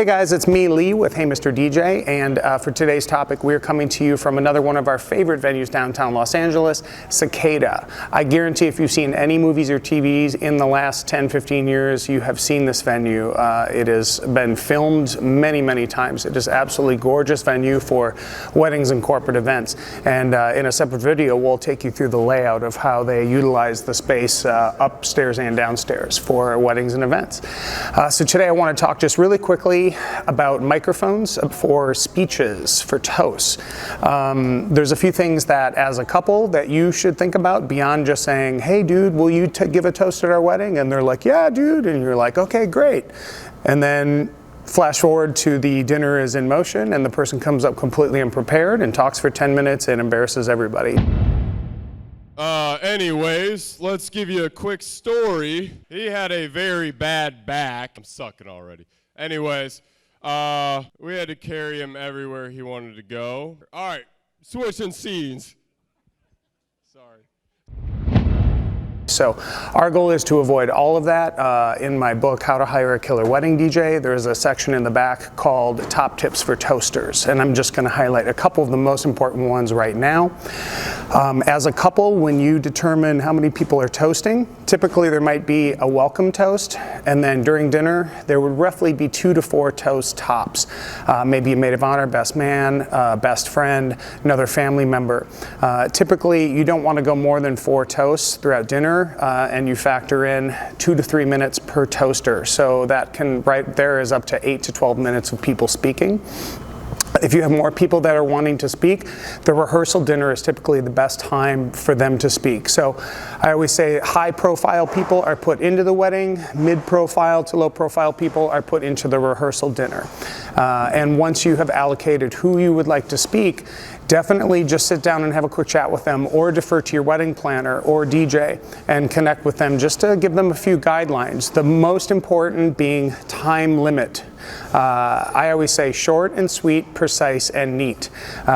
Hey guys, it's me, Lee, with Hey Mr. DJ, and for today's topic, we're coming to you from another one of our favorite venues downtown Los Angeles, Cicada. I guarantee if you've seen any movies or TVs in the last 10, 15 years, you have seen this venue. It has been filmed many, many times. It is absolutely gorgeous venue for weddings and corporate events. And in a separate video, we'll take you through the layout of how they utilize the space upstairs and downstairs for weddings and events. So today I want to talk just really quickly about microphones for speeches, for toasts. There's a few things that as a couple that you should think about beyond just saying, hey dude, will you give a toast at our wedding? And they're like, yeah dude, and you're like, okay, great. And then flash forward to the dinner is in motion and the person comes up completely unprepared and talks for 10 minutes and embarrasses everybody. Anyways, let's give you a quick story. He had a very bad back. I'm sucking already. Anyways, we had to carry him everywhere he wanted to go. All right, switching scenes. Sorry. So our goal is to avoid all of that. In my book, How to Hire a Killer Wedding DJ, there's a section in the back called Top Tips for Toasters, and I'm just going to highlight a couple of the most important ones right now. As a couple, when you determine how many people are toasting, typically there might be a welcome toast, and then during dinner there would roughly be 2 to 4 toast tops. Maybe a maid of honor, best man, best friend, another family member. Typically you don't want to go more than 4 toasts throughout dinner, and you factor in 2 to 3 minutes per toaster. So that can, right there is up to 8 to 12 minutes of people speaking. If you have more people that are wanting to speak, the rehearsal dinner is typically the best time for them to speak. So I always say high profile people are put into the wedding, mid profile to low profile people are put into the rehearsal dinner. And once you have allocated who you would like to speak, definitely just sit down and have a quick chat with them or defer to your wedding planner or DJ and connect with them just to give them a few guidelines. The most important being time limit. I always say short and sweet, precise and neat,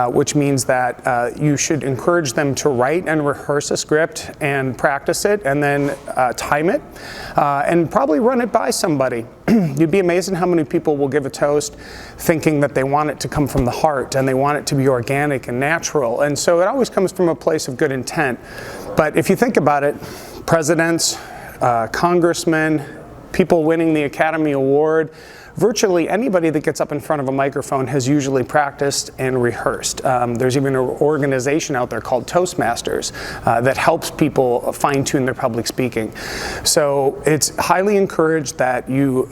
which means that you should encourage them to write and rehearse a script and practice it and then time it and probably run it by somebody. You'd be amazed at how many people will give a toast thinking that they want it to come from the heart and they want it to be organic and natural. And so it always comes from a place of good intent. But if you think about it, presidents, congressmen, people winning the Academy Award, virtually anybody that gets up in front of a microphone has usually practiced and rehearsed. There's even an organization out there called Toastmasters that helps people fine-tune their public speaking. So it's highly encouraged that you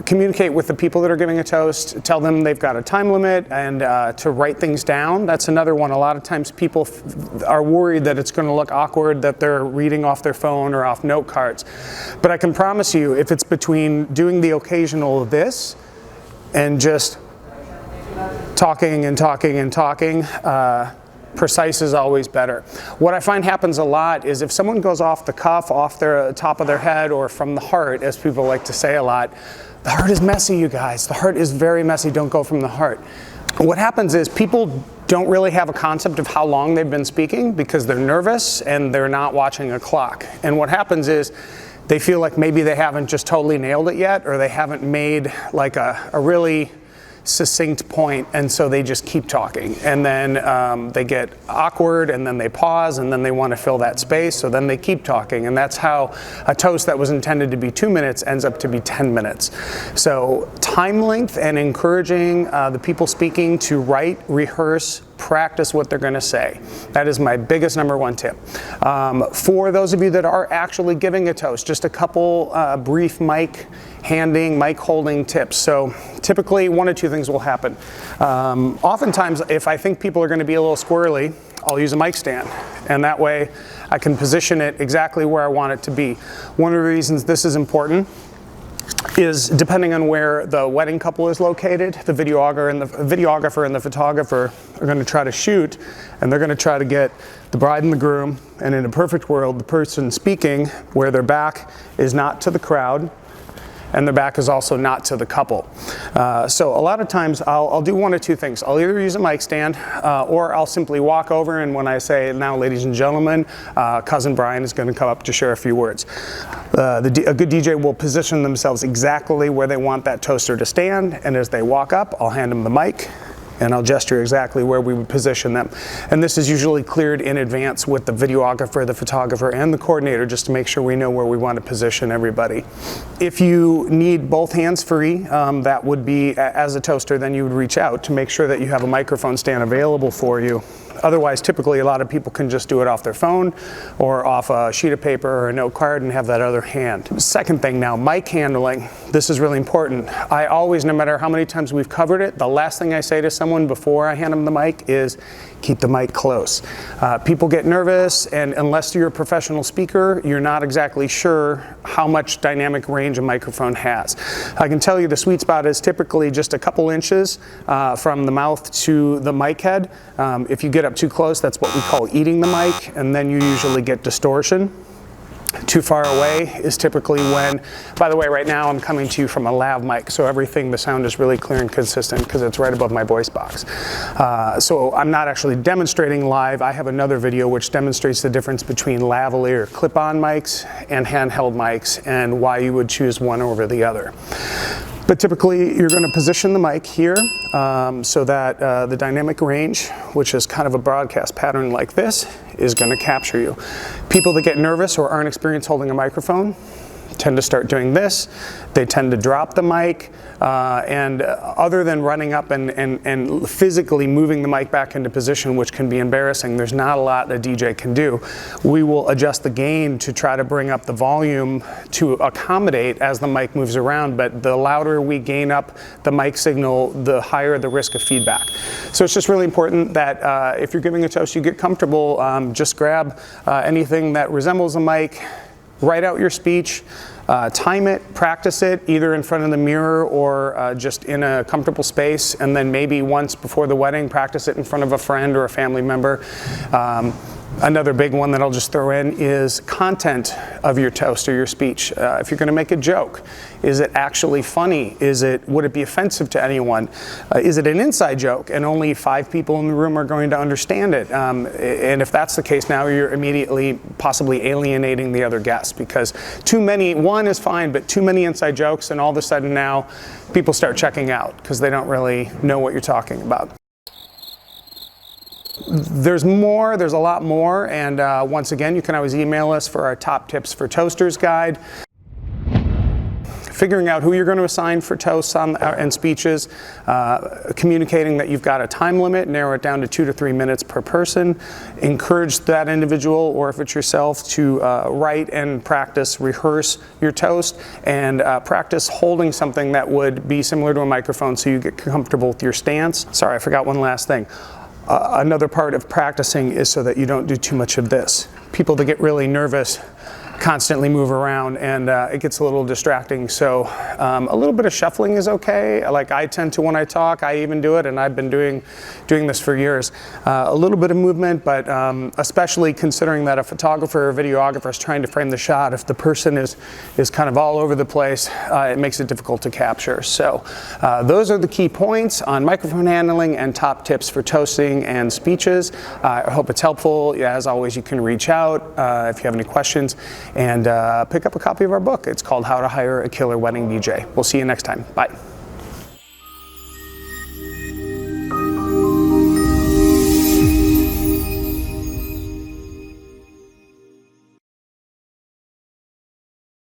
communicate with the people that are giving a toast, tell them they've got a time limit, and to write things down. That's another one. A lot of times people are worried that it's going to look awkward that they're reading off their phone or off note cards. But I can promise you, if it's between doing the occasional this and just talking and talking and talking, precise is always better. What I find happens a lot is if someone goes off the cuff, off their top of their head, or from the heart, as people like to say a lot, the heart is messy, you guys. The heart is very messy. Don't go from the heart. What happens is people don't really have a concept of how long they've been speaking because they're nervous and they're not watching a clock. And what happens is they feel like maybe they haven't just totally nailed it yet, or they haven't made like a really succinct point, and so they just keep talking. And then they get awkward, and then they pause, and then they want to fill that space, so then they keep talking. And that's how a toast that was intended to be 2 minutes ends up to be 10 minutes. So time length and encouraging the people speaking to write, rehearse, practice what they're going to say. That is my biggest #1 tip. For those of you that are actually giving a toast, just a couple brief mic holding tips. So typically 1 or 2 things will happen. Oftentimes, if I think people are going to be a little squirrely, I'll use a mic stand, and that way I can position it exactly where I want it to be. One of the reasons this is important is depending on where the wedding couple is located, the videographer and the photographer are going to try to shoot, and they're going to try to get the bride and the groom, and in a perfect world, the person speaking where their back is not to the crowd and their back is also not to the couple. So a lot of times I'll do one of two things. I'll either use a mic stand or I'll simply walk over, and when I say, now ladies and gentlemen, cousin Brian is going to come up to share a few words. A good DJ will position themselves exactly where they want that toaster to stand, and as they walk up, I'll hand them the mic and I'll gesture exactly where we would position them. And this is usually cleared in advance with the videographer, the photographer, and the coordinator, just to make sure we know where we want to position everybody. If you need both hands free, that would be, as a toaster, then you would reach out to make sure that you have a microphone stand available for you. Otherwise, typically a lot of people can just do it off their phone or off a sheet of paper or a note card and have that other hand. Second thing now, mic handling. This is really important. I always, no matter how many times we've covered it, the last thing I say to someone before I hand them the mic is keep the mic close. People get nervous, and unless you're a professional speaker, you're not exactly sure how much dynamic range a microphone has. I can tell you the sweet spot is typically just a couple inches from the mouth to the mic head. If you get up too close, that's what we call eating the mic, and then you usually get distortion. Too far away is typically when, by the way, right now I'm coming to you from a lav mic, so everything, the sound is really clear and consistent because it's right above my voice box. So I'm not actually demonstrating live. I have another video which demonstrates the difference between lavalier clip-on mics and handheld mics and why you would choose one over the other. But typically you're going to position the mic here so that the dynamic range, which is kind of a broadcast pattern like this, is going to capture you. People that get nervous or aren't experienced holding a microphone tend to start doing this. They tend to drop the mic, and other than running up and physically moving the mic back into position, which can be embarrassing, there's not a lot a DJ can do. We will adjust the gain to try to bring up the volume to accommodate as the mic moves around, but the louder we gain up the mic signal, the higher the risk of feedback. So it's just really important that if you're giving a toast, you get comfortable, just grab anything that resembles a mic, write out your speech, time it, practice it, either in front of the mirror or just in a comfortable space, and then maybe once before the wedding, practice it in front of a friend or a family member. Another big one that I'll just throw in is content of your toast or your speech. If you're going to make a joke, is it actually funny? Would it be offensive to anyone? Is it an inside joke and only 5 people in the room are going to understand it? And if that's the case, now you're immediately possibly alienating the other guests, because too many, one is fine, but too many inside jokes, and all of a sudden now people start checking out because they don't really know what you're talking about. There's a lot more, and once again, you can always email us for our top tips for toasters guide. Figuring out who you're going to assign for toasts and speeches, communicating that you've got a time limit, narrow it down to 2 to 3 minutes per person, encourage that individual, or if it's yourself, to write and practice, rehearse your toast, and practice holding something that would be similar to a microphone so you get comfortable with your stance. Sorry, I forgot one last thing. Another part of practicing is so that you don't do too much of this. People that get really nervous constantly move around, and it gets a little distracting. So a little bit of shuffling is okay. Like I tend to when I talk, I even do it, and I've been doing this for years. A little bit of movement, but especially considering that a photographer or videographer is trying to frame the shot, if the person is kind of all over the place, it makes it difficult to capture. So those are the key points on microphone handling and top tips for toasting and speeches. I hope it's helpful. Yeah, as always, you can reach out if you have any questions, and pick up a copy of our book. It's called How to Hire a Killer Wedding DJ. We'll see you next time. Bye.